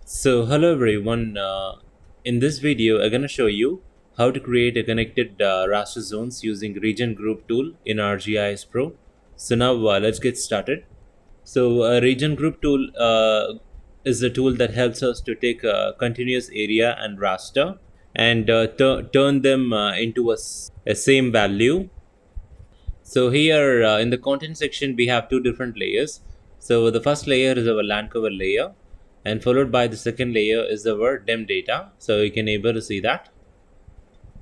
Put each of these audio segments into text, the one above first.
So hello everyone, in this video I'm going to show you how to create a connected raster zones using region group tool in ArcGIS Pro. So now let's get started. So region group tool is a tool that helps us to take a continuous area and raster and turn them into a same value. So here in the content section, we have two different layers. So the first layer is our land cover layer, and followed by the second layer is our DEM data. So you can able to see that.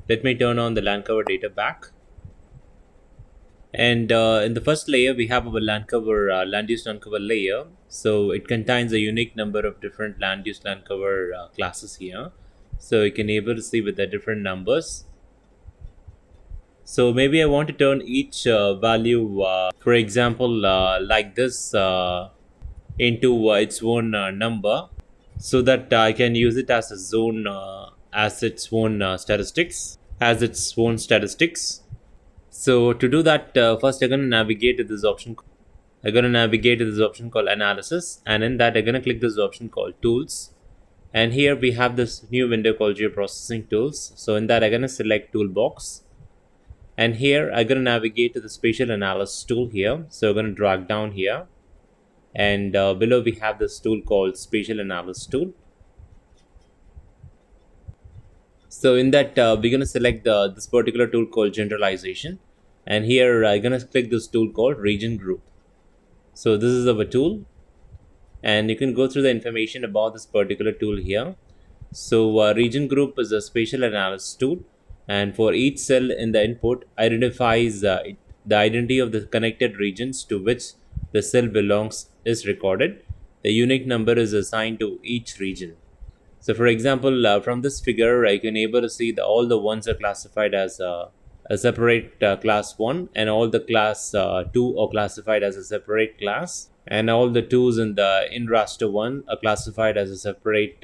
Let me turn on the land cover data back. And in the first layer, we have our land cover, land use land cover layer. So it contains a unique number of different land use land cover classes here. So you can able to see with the different numbers. So maybe I want to turn each value, for example, like this into its own number, so that I can use it as a zone, as its own statistics. So to do that, first I'm going to navigate to this option. I'm going to navigate to this option called Analysis, and in that I'm going to click this option called Tools. And here we have this new window called Geoprocessing Tools. So in that I'm going to select Toolbox. And here I'm going to navigate to the spatial analysis tool here. So I'm going to drag down here. And below we have this tool called spatial analysis tool. So in that we're going to select this particular tool called generalization. And here I'm going to click this tool called region group. So this is our tool. And you can go through the information about this particular tool here. So region group is a spatial analysis tool. And for each cell in the input identifies the identity of the connected regions to which the cell belongs is recorded. The unique number is assigned to each region. So for example, from this figure, I can able to see that all the ones are classified as a separate class 1, and all the class 2 are classified as a separate class, and all the 2s in the in raster 1 are classified as a separate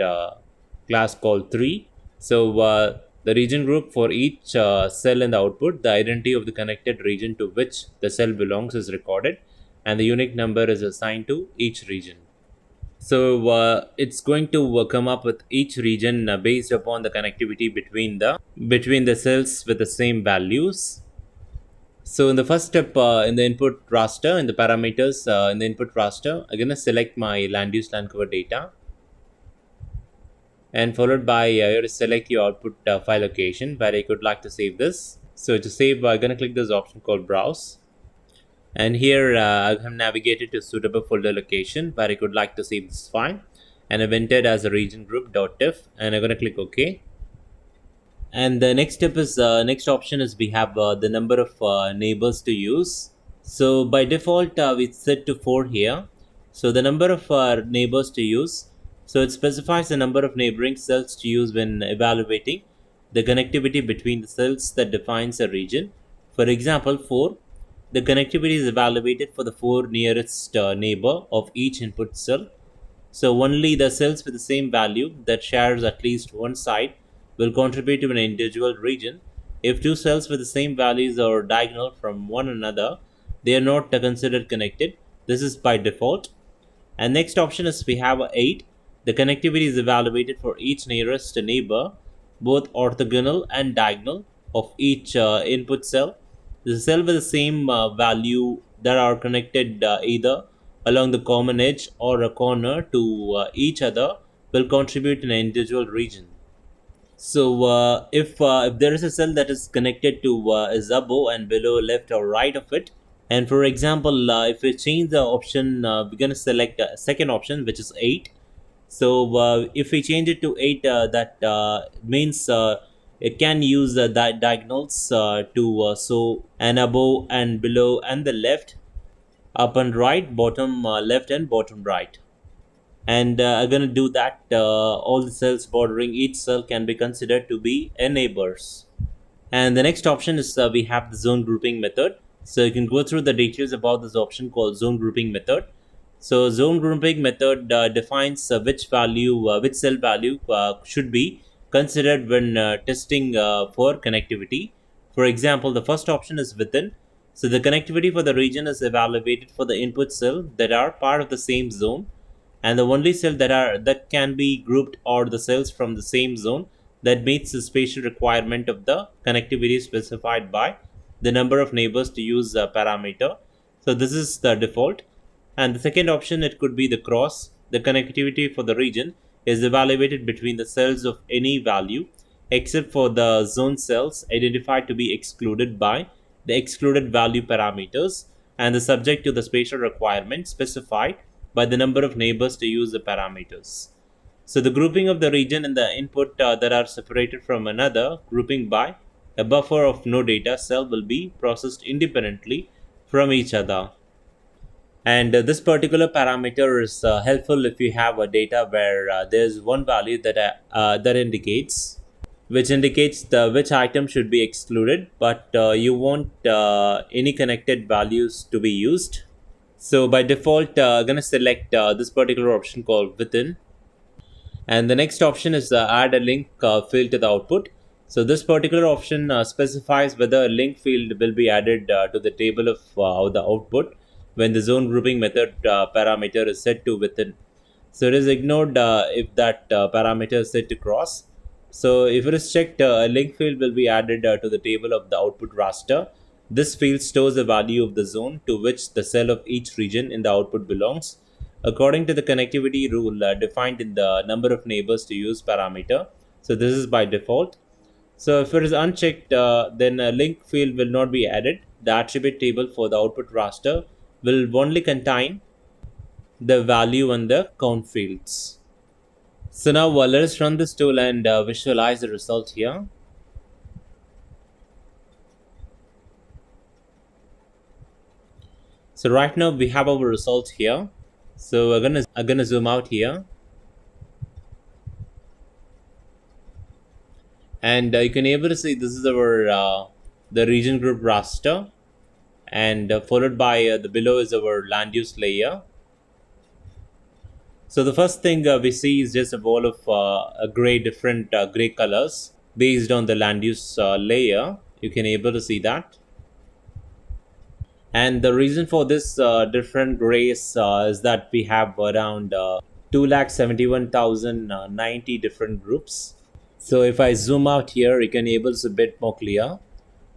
class called 3. So the region group for each cell in the output, the identity of the connected region to which the cell belongs is recorded, and the unique number is assigned to each region. So it's going to come up with each region based upon the connectivity between the cells with the same values. So in the first step, in the input raster, in the parameters in the input raster, I'm going to select my land use land cover data. And followed by you have to select your output file location where I could like to save this. So to save, I'm going to click this option called browse, and here I have navigated to suitable folder location where I could like to save this file, and I've entered as a region group.tif, and I'm going to click OK. And the next step is next option is we have the number of neighbors to use. So by default we set to 4 here. So the number of neighbors to use, so it specifies the number of neighboring cells to use when evaluating the connectivity between the cells that defines a region. For example, 4. The connectivity is evaluated for the 4 nearest neighbor of each input cell. So only the cells with the same value that shares at least one side will contribute to an individual region. If 2 cells with the same values are diagonal from one another, they are not considered connected. This is by default. And next option is we have 8. The connectivity is evaluated for each nearest neighbor, both orthogonal and diagonal of each input cell. The cell with the same value that are connected either along the common edge or a corner to each other will contribute in an individual region. So if there is a cell that is connected to is above and below, left or right of it, and for example if we change the option, we're going to select second option, which is 8. So if we change it to 8, that means it can use diagonals to so and above and below and the left, up and right, bottom left and bottom right. And I'm going to do that. All the cells bordering each cell can be considered to be neighbors. And the next option is we have the zone grouping method. So you can go through the details about this option called zone grouping method. So zone grouping method defines which cell value should be considered when testing for connectivity. For example, the first option is within. So the connectivity for the region is evaluated for the input cell that are part of the same zone. and the only cell that can be grouped are the cells from the same zone that meets the spatial requirement of the connectivity specified by the number of neighbors to use a parameter. So this is the default. And the second option, it could be the cross. The connectivity for the region is evaluated between the cells of any value except for the zone cells identified to be excluded by the excluded value parameters and the subject to the spatial requirement specified by the number of neighbors to use the parameters. So the grouping of the region and the input that are separated from another grouping by a buffer of no data cell will be processed independently from each other. And this particular parameter is helpful if you have a data where there's one value that indicates which item should be excluded, but you want any connected values to be used. So by default, I'm going to select this particular option called within. And the next option is add a link field to the output. So this particular option specifies whether a link field will be added to the table of the output when the zone grouping method parameter is set to within. So it is ignored if that parameter is set to cross. So if it is checked, a link field will be added to the table of the output raster. This field stores the value of the zone to which the cell of each region in the output belongs, according to the connectivity rule defined in the number of neighbors to use parameter. So this is by default. So if it is unchecked, then a link field will not be added. The attribute table for the output raster will only contain the value and the count fields. So now let us run this tool and visualize the result here. So right now we have our result here. So I'm gonna zoom out here, and you can able to see this is our the region group raster, and followed by the below is our land use layer. So the first thing we see is just a wall of different gray colors based on the land use layer. You can able to see that. And the reason for this different grays is that we have around 271,090 different groups. So if I zoom out here, you can able to see a bit more clear.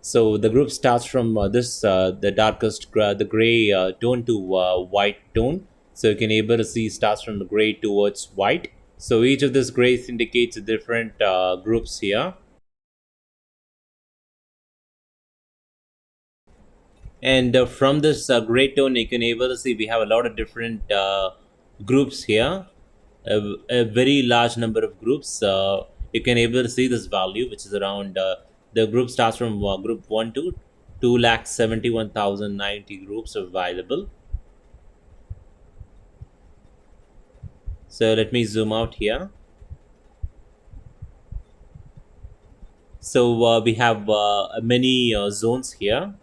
So the group starts from the darkest the gray tone to white tone. So you can able to see starts from the gray towards white. So each of these grays indicates different groups here. And from this gray tone, you can able to see we have a lot of different groups here, a very large number of groups. You can able to see this value, which is around the group starts from group 1 to 271,090 groups available. So let me zoom out here. So we have many zones here.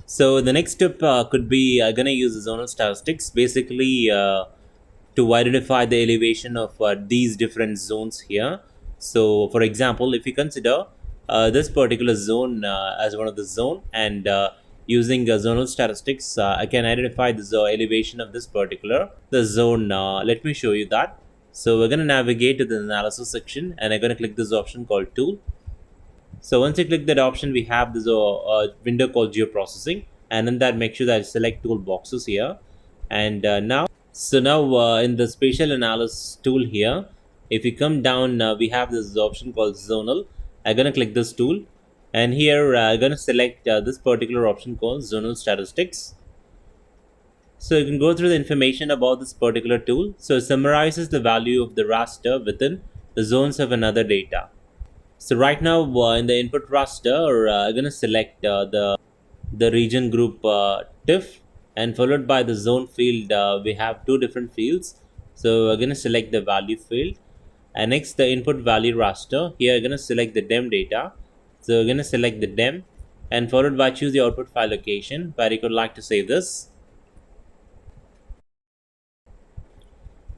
So the next step could be going to use the zonal statistics basically to identify the elevation of these different zones here. So for example, if you consider this particular zone as one of the zone, and using zonal statistics, I can identify the elevation of this particular the zone. Let me show you that. So we're going to navigate to the analysis section, and I'm going to click this option called tool. So once you click that option, we have this window called geoprocessing, and in that make sure that I select toolboxes here. And now in the spatial analysis tool here, if you come down, we have this option called zonal. I'm gonna click this tool, and here I'm gonna select this particular option called zonal statistics. So you can go through the information about this particular tool. So it summarizes the value of the raster within the zones of another data. So right now in the input raster, I'm going to select the region group TIFF, and followed by the zone field. We have two different fields. So we're going to select the value field, and next the input value raster. Here I'm going to select the DEM data. So we're going to select the DEM, and followed by choose the output file location where you could like to save this.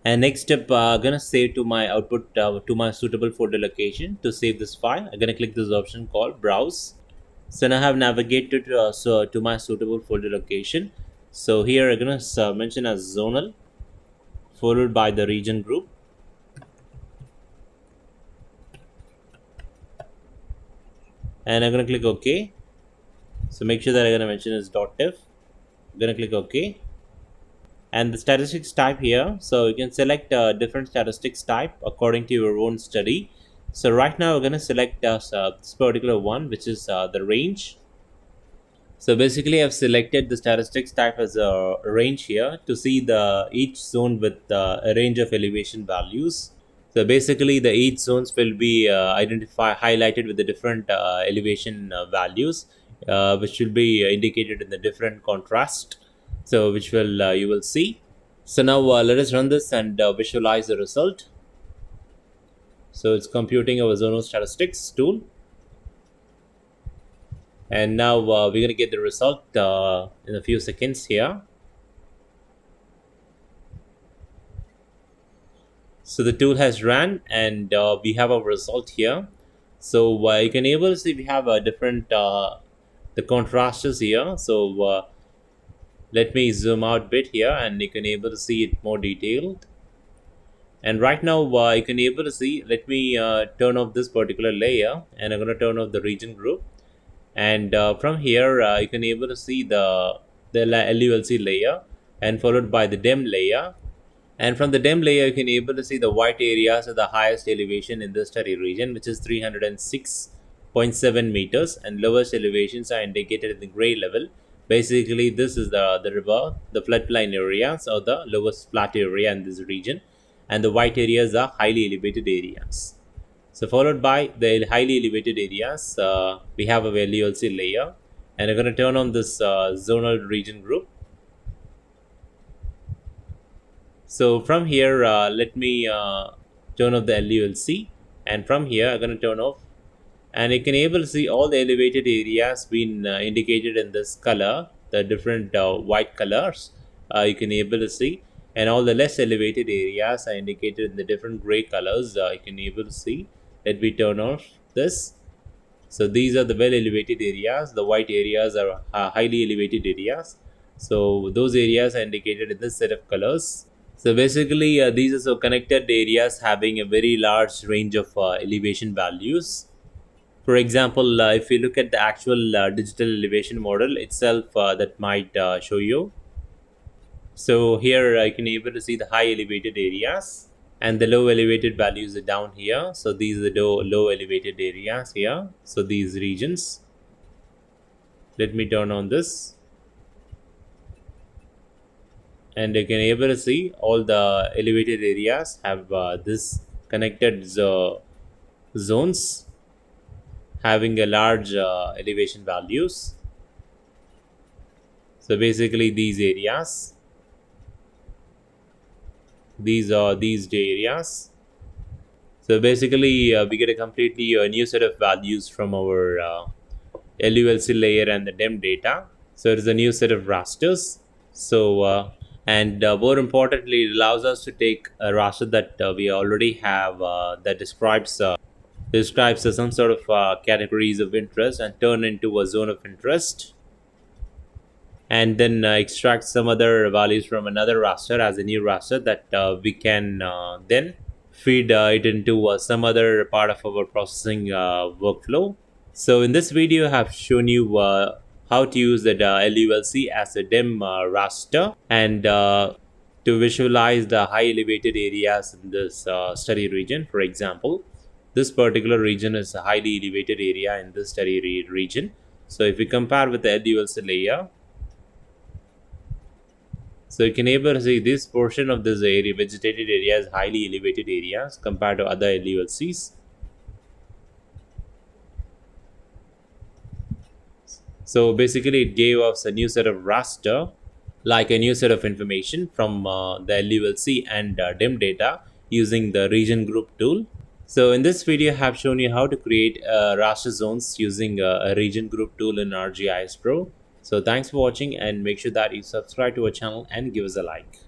And next step, I'm gonna save to my output to my suitable folder location to save this file. I'm gonna click this option called browse. So now I have navigated to my suitable folder location. So here I'm gonna mention as zonal followed by the region group. And I'm going to click OK. So make sure that I'm going to mention is .def. I'm going to click OK. And the statistics type here, so you can select different statistics type according to your own study. So right now we're going to select this particular one, which is the range. So basically I've selected the statistics type as a range here to see the each zone with a range of elevation values. So basically the each zones will be highlighted with the different elevation values, which will be indicated in the different contrast. So which will you will see. So now let us run this and visualize the result. So it's computing our zonal statistics tool. And now we're going to get the result in a few seconds here. So the tool has ran and we have our result here. So you can able to see we have a different the contrasts here. So let me zoom out a bit here and you can able to see it more detailed. And right now you can able to see, let me turn off this particular layer and I'm going to turn off the region group. And from here you can able to see the LULC layer and followed by the DEM layer. And from the DEM layer you can able to see the white areas at the highest elevation in the study region, which is 306.7 meters, and lowest elevations are indicated in the gray level. Basically this is the river, the floodplain areas or the lowest flat area in this region, and the white areas are highly elevated areas. So followed by the highly elevated areas, we have a LULC layer, and I'm going to turn on this zonal region group. So from here, let me turn off the LULC, and from here I'm going to turn off, and you can able to see all the elevated areas being indicated in this color, the different white colors you can able to see, and all the less elevated areas are indicated in the different gray colors you can able to see. Let me turn off this. So these are the well elevated areas, the white areas are highly elevated areas. So those areas are indicated in this set of colors. So basically these are so connected areas having a very large range of elevation values. For example, if you look at the actual digital elevation model itself, that might show you. So here I can able to see the high elevated areas and the low elevated values are down here. So these are the low elevated areas here. So these regions. Let me turn on this. And you can able to see all the elevated areas have this connected zones having a large elevation values. So basically these areas, these are these areas. So basically we get a completely new set of values from our LULC layer and the DEM data. So it is a new set of rasters. So and more importantly, it allows us to take a raster that we already have that describes some sort of categories of interest and turn into a zone of interest, and then extract some other values from another raster as a new raster that we can then feed it into some other part of our processing workflow. So in this video I have shown you how to use the LULC as a DEM raster and to visualize the high elevated areas in this study region. For example, this particular region is a highly elevated area in this study region. So if we compare with the LULC layer, so you can able to see this portion of this area, vegetated area, is highly elevated areas compared to other LULCs. So basically it gave us a new set of raster, like a new set of information from the LULC and DEM data using the region group tool. So in this video I have shown you how to create raster zones using a region group tool in ArcGIS Pro. So thanks for watching and make sure that you subscribe to our channel and give us a like.